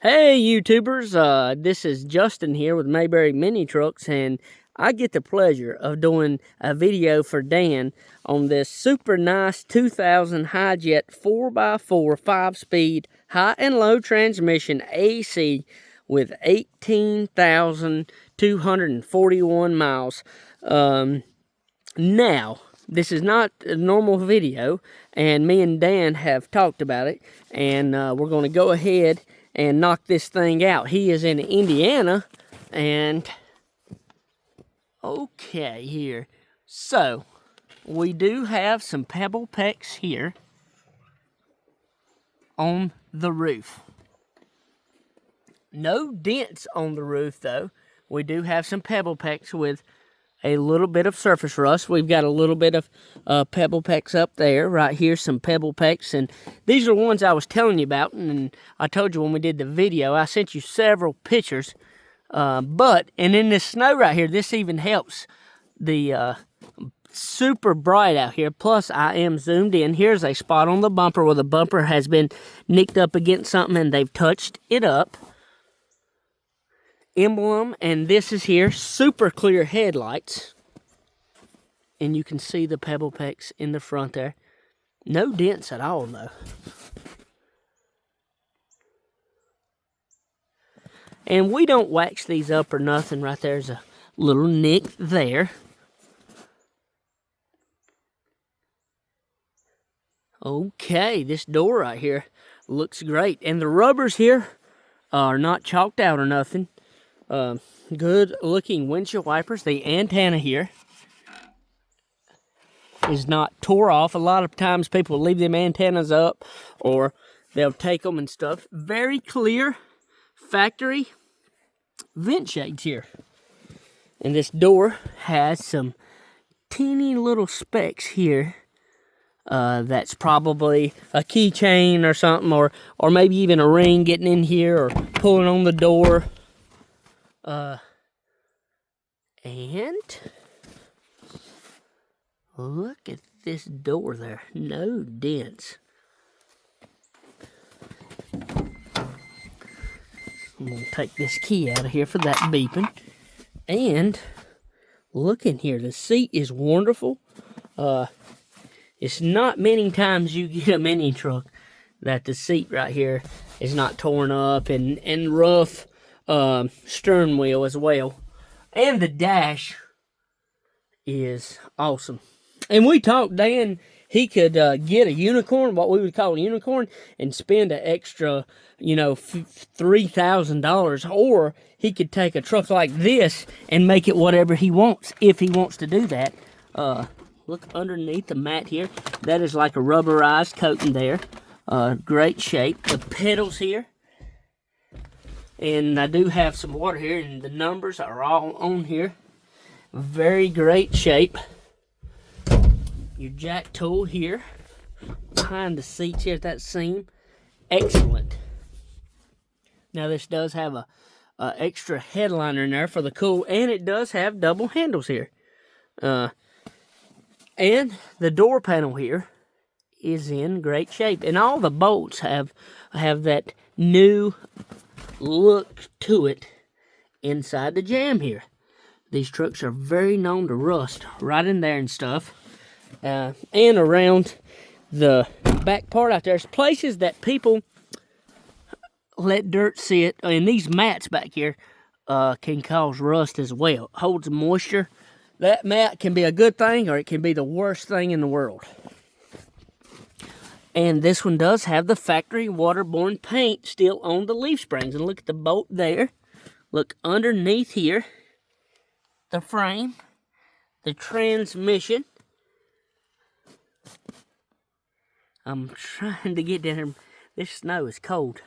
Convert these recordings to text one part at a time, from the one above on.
Hey YouTubers, this is Justin here with Mayberry Mini Trucks, and I get the pleasure of doing a video for Dan on this super nice 2000 Hi-Jet 4x4 5-speed high and low transmission AC with 18,241 miles. Now, this is not a normal video, and me and Dan have talked about it, and we're going to go ahead and knock this thing out. He is in Indiana, and okay here. So, we do have some pebble pecks here on the roof. No dents on the roof, though. We do have some pebble pecks with a little bit of surface rust. We've got a little bit of pebble pecks up there. Right here, some pebble pecks. And these are the ones I was telling you about. And I told you when we did the video, I sent you several pictures. And in this snow right here, this even helps the super bright out here. Plus, I am zoomed in. Here's a spot on the bumper where the bumper has been nicked up against something and they've touched it up. Emblem, and this is here, super clear headlights, and you can see the pebble pecks in the front there. No dents at all, though. And we don't wax these up or nothing. Right there's a little nick there. Okay, this door right here looks great, and the rubbers here are not chalked out or nothing. Good looking windshield wipers. The antenna here is not tore off. A lot of times people leave them antennas up or they'll take them and stuff. Very clear factory vent shades here. And this door has some teeny little specks here. That's probably a keychain or something, or maybe even a ring getting in here or pulling on the door. And look at this door there. No dents. I'm going to take this key out of here for that beeping. And look in here. The seat is wonderful. It's not many times you get a mini truck that the seat right here is not torn up and rough. Stern wheel as well, and the dash is awesome. And we talked, Dan, he could get a unicorn, what we would call a unicorn, and spend an extra, $3,000, or he could take a truck like this and make it whatever he wants, if he wants to do that. Look underneath the mat here. That is like a rubberized coating there. Great shape. The pedals here. And I do have some water here, and the numbers are all on here. Very great shape. Your jack tool here, behind the seats here at that seam. Excellent. Now this does have a extra headliner in there for the cool, and it does have double handles here. And the door panel here is in great shape. And all the bolts have that new look to it inside the jamb here. These trucks are very known to rust right in there and stuff. And around the back part out there, there's places that people let dirt sit, and these mats back here can cause rust as well. It holds moisture. That mat can be a good thing, or it can be the worst thing in the world. And this one does have the factory waterborne paint still on the leaf springs. And look at the bolt there. Look underneath here. The frame. The transmission. I'm trying to get down here. This snow is cold.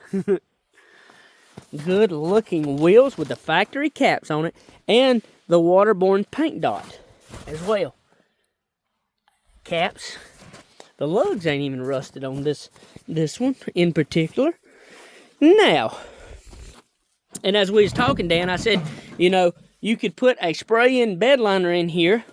Good looking wheels with the factory caps on it. And the waterborne paint dot as well. Caps. The lugs ain't even rusted on this one in particular. Now, and as we was talking, Dan, I said, you could put a spray-in bed liner in here,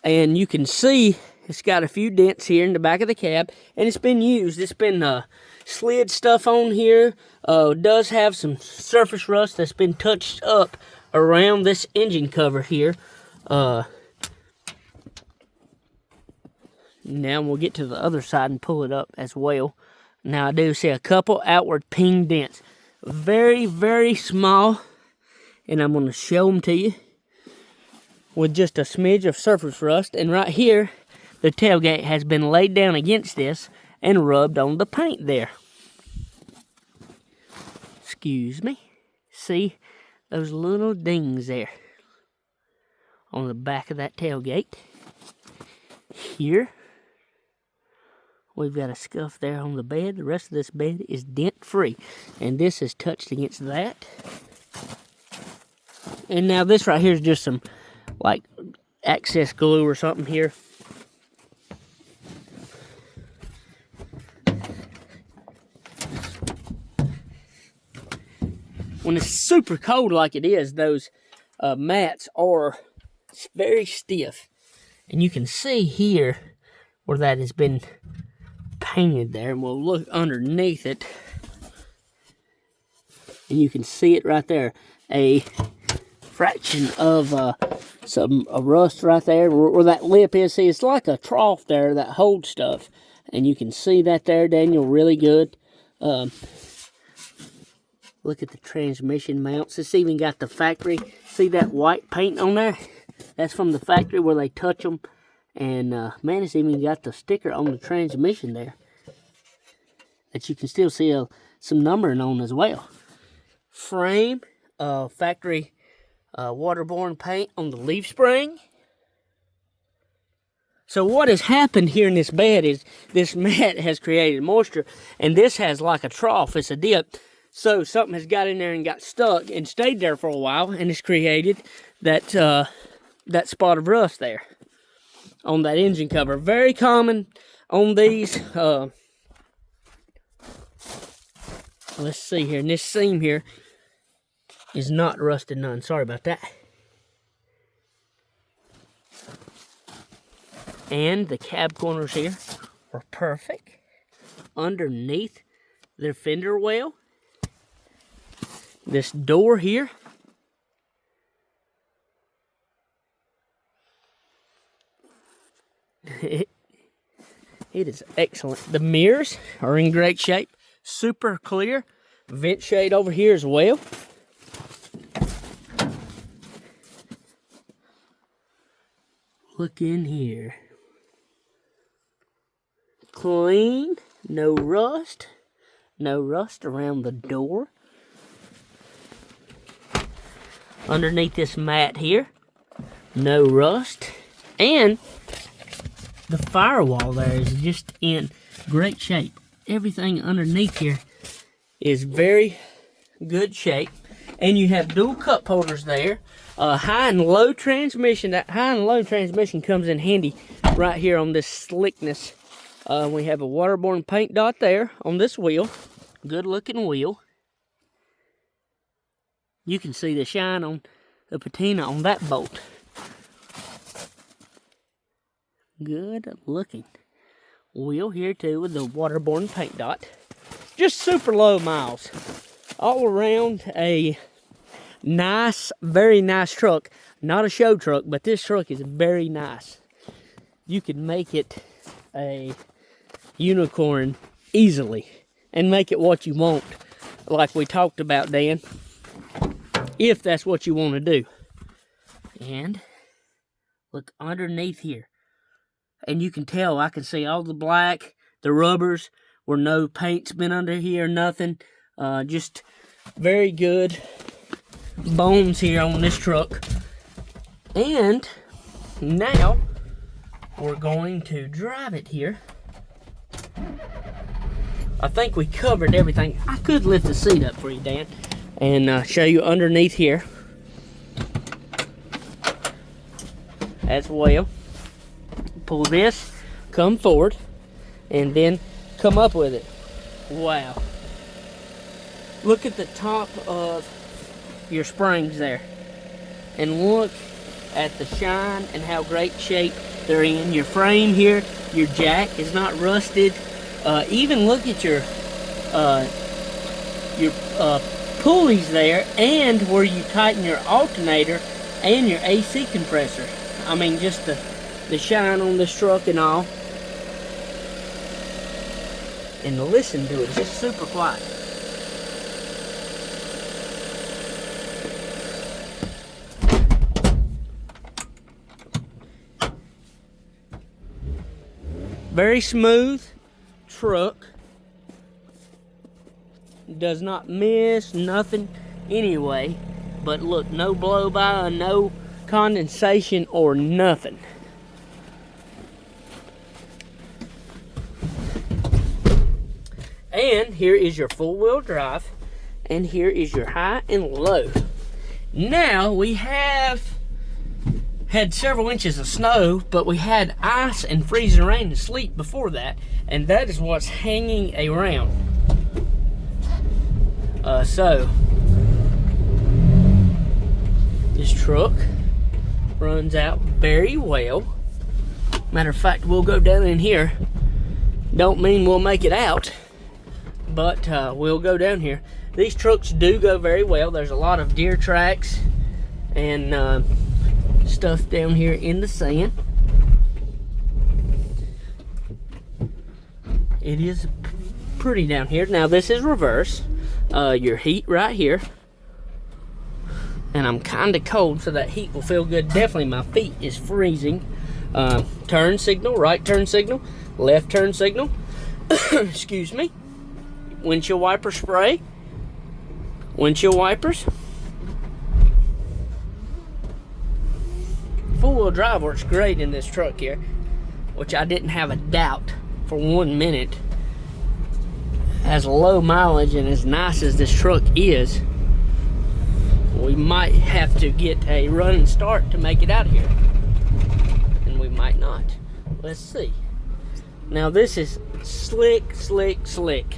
and you can see it's got a few dents here in the back of the cab, and it's been used. It's been slid stuff on here. Does have some surface rust that's been touched up around this engine cover here. Now we'll get to the other side and pull it up as well. Now I do see a couple outward ping dents. Very, very small. And I'm going to show them to you. With just a smidge of surface rust. And right here, the tailgate has been laid down against this and rubbed on the paint there. Excuse me. See those little dings there on the back of that tailgate. Here, we've got a scuff there on the bed. The rest of this bed is dent-free. And this is touched against that. And now this right here is just some, like, access glue or something here. When it's super cold like it is, those mats are very stiff. And you can see here where that has been painted there. And we'll look underneath it. And you can see it right there. A fraction of some rust right there where that lip is. See, it's like a trough there that holds stuff. And you can see that there, Daniel, really good. Look at the transmission mounts. It's even got the factory. See that white paint on there? That's from the factory where they touch them. And, man, it's even got the sticker on the transmission there. That you can still see some numbering on as well. Frame, factory waterborne paint on the leaf spring. So what has happened here in this bed is this mat has created moisture. And this has like a trough. It's a dip. So something has got in there and got stuck and stayed there for a while, and it's created that that spot of rust there on that engine cover. Very common on these. Let's see here. And this seam here is not rusted none. Sorry about that. And the cab corners here are perfect. Underneath their fender well. This door here. It is excellent. The mirrors are in great shape. Super clear. Vent shade over here as well. Look in here. Clean. No rust. No rust around the door. Underneath this mat here, no rust, and the firewall there is just in great shape. Everything underneath here is very good shape, and you have dual cup holders there. High and low transmission. That high and low transmission comes in handy right here on this slickness. We have a waterborne paint dot there on this wheel. Good looking wheel. You can see the shine on the patina on that bolt. Good looking wheel here too with the waterborne paint dot. Just super low miles. All around a nice, very nice truck. Not a show truck, but this truck is very nice. You can make it a unicorn easily and make it what you want, like we talked about, Dan. If that's what you want to do. And look underneath here. And you can tell, I can see all the black, the rubbers, where no paint's been under here, nothing. Just very good bones here on this truck. And now we're going to drive it here. I think we covered everything. I could lift the seat up for you, Dan, and show you underneath here as well. Pull this, come forward, and then come up with it. Wow. Look at the top of your springs there. And look at the shine and how great shape they're in. Your frame here, your jack is not rusted. Even look at your your pulleys there, and where you tighten your alternator and your AC compressor. I mean, just the shine on this truck and all. And listen to it, it's just super quiet. Very smooth truck. Does not miss nothing anyway. But look, no blow by, no condensation or nothing. And here is your four-wheel drive, and here is your high and low. Now we have had several inches of snow, but we had ice and freezing rain and sleet before that, and that is what's hanging around. So this truck runs out very well. Matter of fact, we'll go down in here. Don't mean we'll make it out, but we'll go down here. These trucks do go very well. There's a lot of deer tracks and stuff down here in the sand. It is pretty down here. Now this is reverse. Your heat right here. And I'm kind of cold, so that heat will feel good. Definitely my feet is freezing. Turn signal, right turn signal, left turn signal. Excuse me. Windshield wiper spray. Windshield wipers. Four-wheel drive works great in this truck here, which I didn't have a doubt for 1 minute. As low mileage and as nice as this truck is, we might have to get a run and start to make it out of here, and we might not. Let's see. Now this is slick, slick, slick.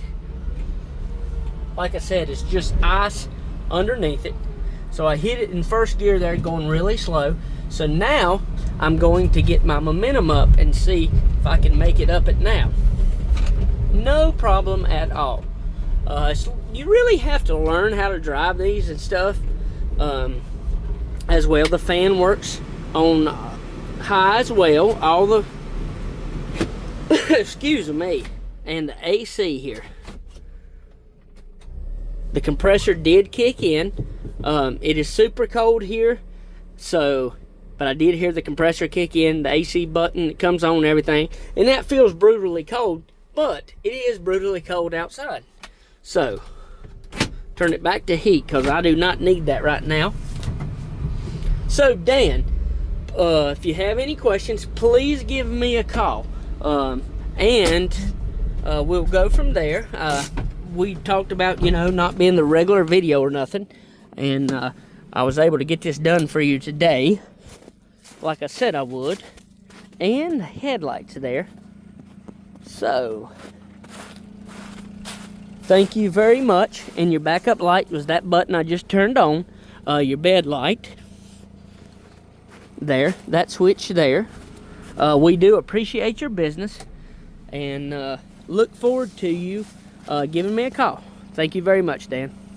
Like I said, it's just ice underneath it. So I hit it in first gear there, going really slow. So now I'm going to get my momentum up and see if I can make it up it now. No problem at all. So you really have to learn how to drive these and stuff as well. The fan works on high as well. All the excuse me, and the AC here. The compressor did kick in. It is super cold here, so but I did hear the compressor kick in, the AC button that comes on and everything, and that feels brutally cold, but it is brutally cold outside. So turn it back to heat, because I do not need that right now. So Dan, if you have any questions, please give me a call, and we'll go from there. We talked about, you know, not being the regular video or nothing, and I was able to get this done for you today, like I said I would. And the headlights there. So thank you very much. And your backup light was that button I just turned on. Your bed light there, that switch there. We do appreciate your business, and look forward to you giving me a call. Thank you very much, Dan.